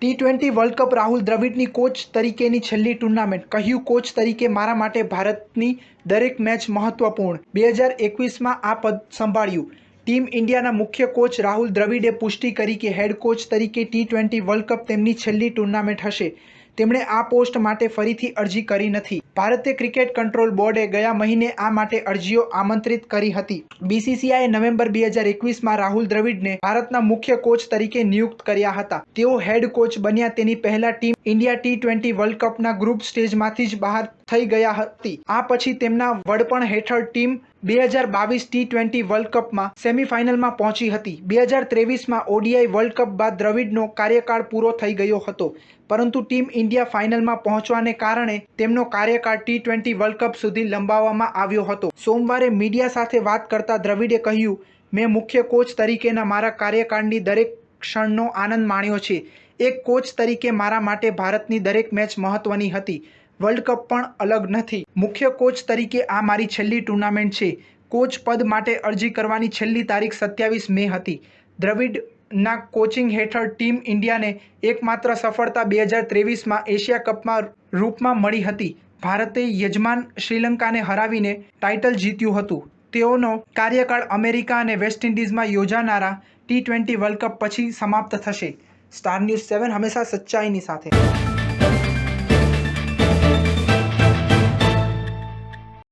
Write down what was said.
T20 world cup Rahul દ્રવિડની coach તરીકેની છેલ્લી ટૂર્નામેન્ટ. કહ્યું, કોચ તરીકે મારા માટે ભારતની દરેક મેચ મહત્વપૂર્ણ. 2021માં આ પદ સંભાળ્યું. ટીમ ઇન્ડિયાના મુખ્ય કોચ રાહુલ દ્રવિડે પુષ્ટિ કરી કે હેડ કોચ તરીકે ટી20 વર્લ્ડ કપ તેમની છેલ્લી ટૂર્નામેન્ટ હશે. તેમણે આ પોસ્ટ માટે ફરીથી અરજી કરી નથી. ભારતીય ક્રિકેટ કંટ્રોલ બોર્ડે ગયા મહિને આ માટે અરજીઓ આમંત્રિત કરી હતી. બીસીસીઆઈએ નવેમ્બર 2021માં રાહુલ દ્રવિડને ભારતના મુખ્ય કોચ તરીકે નિયુક્ત કર્યા હતા. તેઓ હેડ કોચ બન્યા તેની પહેલા ટીમ ઇન્ડિયા ટી20 વર્લ્ડ કપના ગ્રુપ સ્ટેજમાંથી જ બહાર થઈ ગયા હતી. આ પછી તેમના વડપણ હેઠળ ટીમ 2022 ટી20 વર્લ્ડ કપમાં સેમીફાઇનલમાં પહોંચી હતી. 2023માં ઓડીઆઈ વર્લ્ડ કપ બાદ દ્રવિડનો કાર્યકાળ પૂરો થઈ ગયો હતો, પરંતુ ટીમ ઇન્ડિયા ફાઇનલમાં પહોંચવાને કારણે તેમનો કાર્યકાળ ટી20 વર્લ્ડ કપ સુધી લંબાવવામાં આવ્યો હતો. સોમવારે મીડિયા સાથે વાત કરતા દ્રવિડે કહ્યું, મેં મુખ્ય કોચ તરીકેના મારા કાર્યકાળની દરેક ક્ષણનો આનંદ માણ્યો છે. એક કોચ તરીકે મારા માટે ભારતની દરેક મેચ મહત્વની હતી. વર્લ્ડ કપ પણ અલગ નથી. મુખ્ય કોચ તરીકે આ મારી છેલ્લી ટૂર્નામેન્ટ છે. કોચ પદ માટે અરજી કરવાની છેલ્લી તારીખ 27 મે હતી. દ્રવિડના કોચિંગ હેઠળ ટીમ ઇન્ડિયાને એકમાત્ર સફળતા 2023માં એશિયા કપમાં રૂપમાં મળી હતી. ભારતે યજમાન શ્રીલંકાને હરાવીને ટાઇટલ જીત્યું હતું. તેઓનો કાર્યકાળ અમેરિકા અને વેસ્ટ ઇન્ડિઝમાં યોજાનારા ટી20 વર્લ્ડ કપ પછી સમાપ્ત થશે. સ્ટાર ન્યૂઝ 7 હંમેશા સચ્ચાઈની સાથે.